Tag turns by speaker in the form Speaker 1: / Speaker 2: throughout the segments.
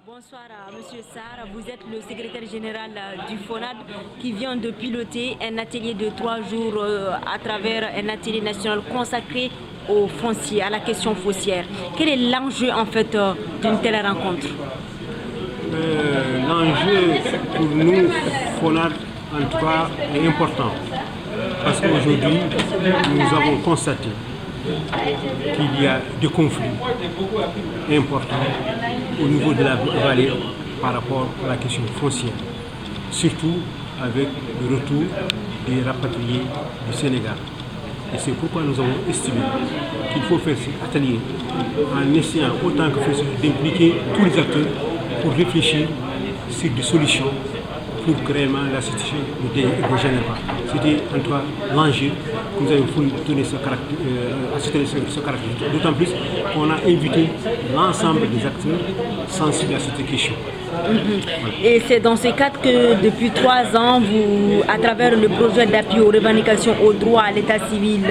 Speaker 1: Bonsoir Monsieur Sarr, vous êtes le secrétaire général du FONAD qui vient de piloter un atelier de 3 jours à travers un atelier national consacré au foncier, à la question foncière. Quel est l'enjeu en fait d'une telle rencontre?
Speaker 2: L'enjeu pour nous, FONAD, en tout cas, est important parce qu'aujourd'hui, nous avons constaté qu'il y a des conflits importants au niveau de la vallée par rapport à la question foncière, surtout avec le retour des rapatriés du Sénégal. Et c'est pourquoi nous avons estimé qu'il faut faire cet atelier en essayant autant que possible d'impliquer tous les acteurs pour réfléchir sur des solutions pour que réellement la situation ne dégénère pas. C'était en tout cas l'enjeu que nous avons voulu donner ce caractère, d'autant plus qu'on a invité l'ensemble des acteurs sensibles à cette question.
Speaker 1: Voilà. Et c'est dans ce cadre que depuis 3 ans, vous, à travers le projet d'appui aux revendications au droit à l'état civil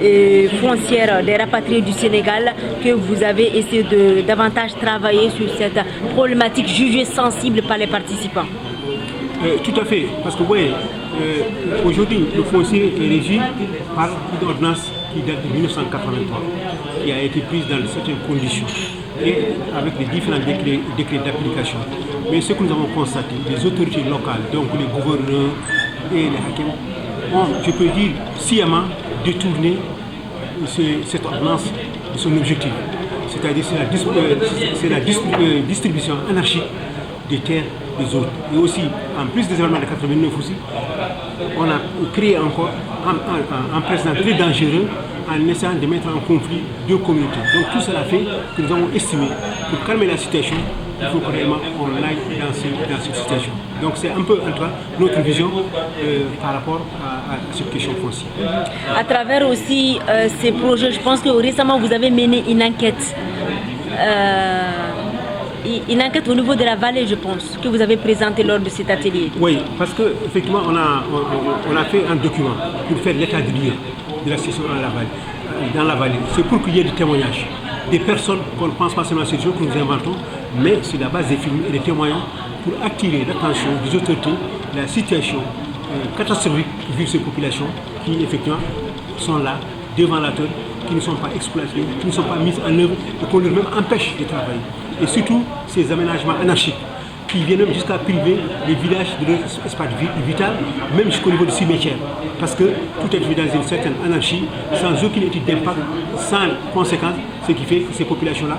Speaker 1: et foncière des rapatriés du Sénégal, que vous avez essayé de davantage travailler sur cette problématique jugée sensible par les participants.
Speaker 2: Tout à fait, parce que vous voyez, aujourd'hui le foncier est régi par une ordonnance qui date de 1983, qui a été prise dans certaines conditions et avec les différents décrets d'application. Mais ce que nous avons constaté, les autorités locales, donc les gouverneurs et les hakims, ont, je peux dire, sciemment détourné cette ordonnance de son objectif. C'est-à-dire c'est la distribution anarchique des terres des autres. Et aussi, en plus des événements de 89 aussi, on a créé encore un précédent très dangereux en essayant de mettre en conflit 2 communautés. Donc tout cela fait que nous avons estimé, pour calmer la situation, il faut que réellement on aille dans cette situation. Donc c'est un peu en tout cas notre vision par rapport à cette question foncière.
Speaker 1: À travers aussi ces projets, je pense que récemment vous avez mené une enquête. Une enquête au niveau de la vallée, je pense, que vous avez présentée lors de cet atelier.
Speaker 2: Oui, parce qu'effectivement, on a fait un document pour faire l'état de lieu de la situation dans la vallée. C'est pour qu'il y ait des témoignages, des personnes qu'on ne pense pas seulement à ces choses que nous inventons, mais sur la base des films et des témoignages pour attirer l'attention des autorités de la situation catastrophique que vivent ces populations qui, effectivement, sont là, devant la terre, qui ne sont pas exploitées, qui ne sont pas mises en œuvre et qu'on leur même empêche de travailler. Et surtout ces aménagements anarchiques qui viennent même jusqu'à priver les villages de leur espace vital, même jusqu'au niveau du cimetière. Parce que tout est dans une certaine anarchie, sans aucune étude d'impact, sans conséquence, ce qui fait que ces populations-là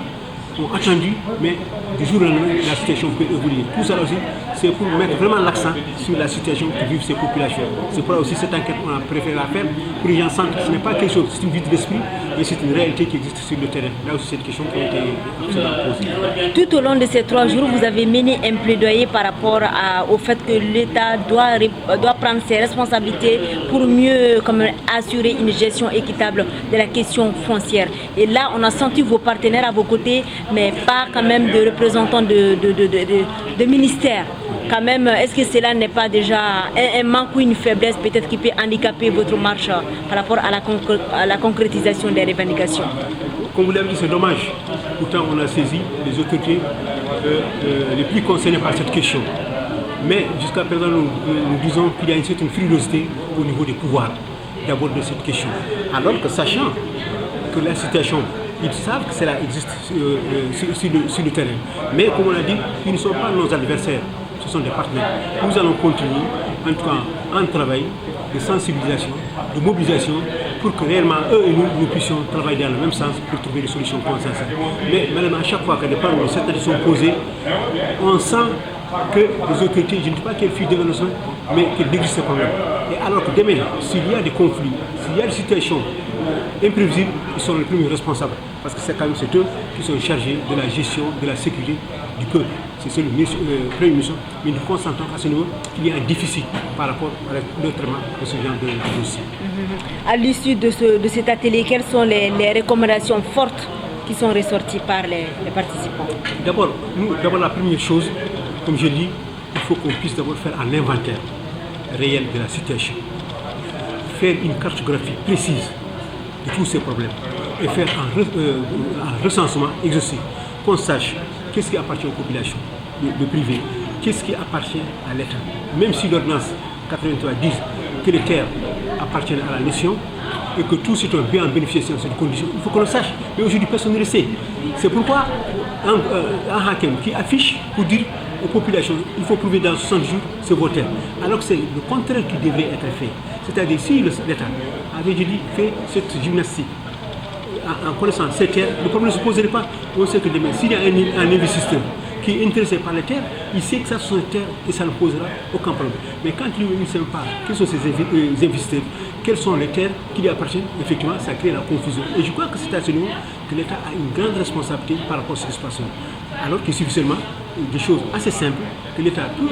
Speaker 2: ont attendu, mais du jour au lendemain, la situation peut évoluer. Tout ça aussi, c'est pour mettre vraiment l'accent sur la situation que vivent ces populations. C'est pour aussi cette enquête qu'on a préféré la faire, pour que les gens sentent que ce n'est pas quelque chose, c'est une vide d'esprit, mais c'est une réalité qui existe sur le terrain. Là aussi, c'est une question qui a été absolument posée.
Speaker 1: Tout au long de ces 3 jours, vous avez mené un plaidoyer par rapport au fait que l'État doit prendre ses responsabilités pour mieux assurer une gestion équitable de la question foncière. Et là, on a senti vos partenaires à vos côtés, mais pas quand même de représentants de ministères. Quand même, est-ce que cela n'est pas déjà un manque ou une faiblesse peut-être qui peut handicaper votre marche par rapport à la concrétisation des revendications?
Speaker 2: Comme vous l'avez dit, c'est dommage. Pourtant, on a saisi les autorités les plus concernées par cette question. Mais jusqu'à présent, nous disons qu'il y a une certaine frilosité au niveau des pouvoirs d'aborder cette question. Alors que sachant que la situation, ils savent que cela existe sur le terrain. Mais comme on l'a dit, ils ne sont pas nos adversaires, ce sont des partenaires. Nous allons continuer, en tout cas, un travail de sensibilisation, de mobilisation, pour que réellement, eux et nous puissions travailler dans le même sens pour trouver des solutions consensuelles. Mais malheureusement, à chaque fois que des problèmes certains sont posés, on sent que les autorités, je ne dis pas qu'elles fuient devant nous, mais qu'elles négligent ces problèmes. Et alors que demain, s'il y a des conflits, s'il y a des situations imprévisibles, ils sont les premiers responsables. Parce que c'est quand même eux qui sont chargés de la gestion de la sécurité du peuple. C'est le premier mission. Mais nous constatons à ce niveau qu'il y a un déficit par rapport à le traitement de ce genre de dossier.
Speaker 1: À l'issue de cet atelier, quelles sont les recommandations fortes qui sont ressorties par les participants?
Speaker 2: D'abord, la première chose, comme je dis, il faut qu'on puisse d'abord faire un inventaire réel de la situation. Faire une cartographie précise de tous ces problèmes et faire un recensement exhaustif, qu'on sache qu'est-ce qui appartient aux populations, le privé, qu'est-ce qui appartient à l'État. Même si l'ordonnance 83 dit que les terres appartiennent à la nation et que tout citoyen peut en bénéficier dans cette condition, il faut qu'on le sache. Mais aujourd'hui, personne ne le sait. C'est pourquoi un hakem qui affiche pour dire aux populations, il faut prouver dans 60 jours ce vote. Alors que c'est le contraire qui devrait être fait. C'est-à-dire si l'État avait dit fait cette gymnastique en connaissant ces terres, le problème ne se poserait pas. On sait que demain, s'il y a un investisseur qui est intéressé par les terres, il sait que ça sont les terres et ça ne posera aucun problème. Mais quand il ne sait pas quels sont ces investisseurs, quelles sont les terres qui lui appartiennent, effectivement, ça crée la confusion. Et je crois que c'est à ce niveau que l'État a une grande responsabilité par rapport à ce qui se passe. Alors qu'il suffit seulement des choses assez simples que l'État peut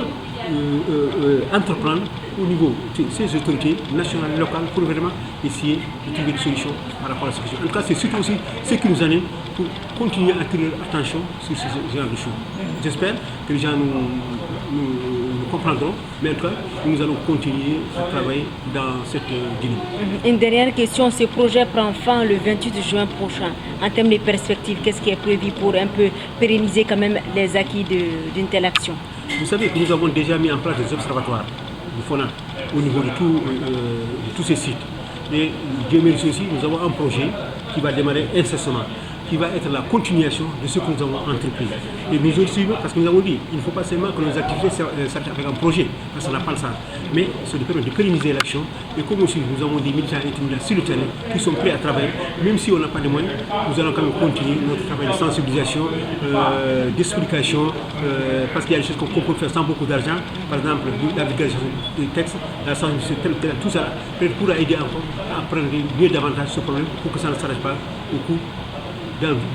Speaker 2: entreprendre au niveau de ses autorités nationales et locales pour vraiment essayer de trouver des solutions par rapport à cette question. En tout cas, c'est surtout aussi ce qui nous anime pour continuer à attirer l'attention sur ce genre de choses. J'espère que les gens nous comprendront, mais en tout cas, nous allons continuer à travailler dans cette dynamique.
Speaker 1: Une dernière question, ce projet prend fin le 28 juin prochain. En termes de perspectives, qu'est-ce qui est prévu pour un peu pérenniser quand même les acquis d'une telle action?
Speaker 2: Vous savez que nous avons déjà mis en place des observatoires du FONA au niveau de tous ces sites. Et Dieu merci aussi, nous avons un projet qui va démarrer incessamment, qui va être la continuation de ce que nous avons entrepris. Et nous aussi, parce que nous avons dit, il ne faut pas seulement que nos activités s'arrêtent avec un projet, parce que ça n'a pas le sens, mais c'est de permettre de pérenniser l'action. Et comme aussi nous avons des militants et des militants sur le terrain qui sont prêts à travailler, même si on n'a pas de moyens, nous allons quand même continuer notre travail de sensibilisation, d'explication, parce qu'il y a des choses qu'on peut faire sans beaucoup d'argent, par exemple la vulgarisation des textes, la sensibilisation, tout ça, peut-être pourra aider encore à prendre mieux davantage ce problème pour que ça ne s'arrête pas au cours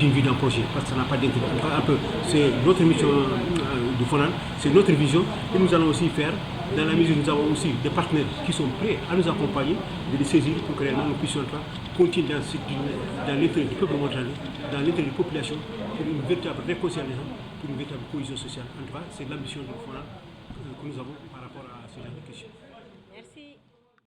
Speaker 2: d'une vie d'un projet, parce que ça n'a pas d'intérêt. Un peu, c'est notre mission du FONAN, c'est notre vision, et nous allons aussi faire, dans la mesure où nous avons aussi des partenaires qui sont prêts à nous accompagner, de les saisir pour que réellement nous puissions continuer dans l'intérêt du peuple mondial, dans l'intérêt des populations, pour une véritable réconciliation, pour une véritable cohésion sociale. En tout cas, c'est l'ambition du FONAN que nous avons par rapport à ce genre de questions.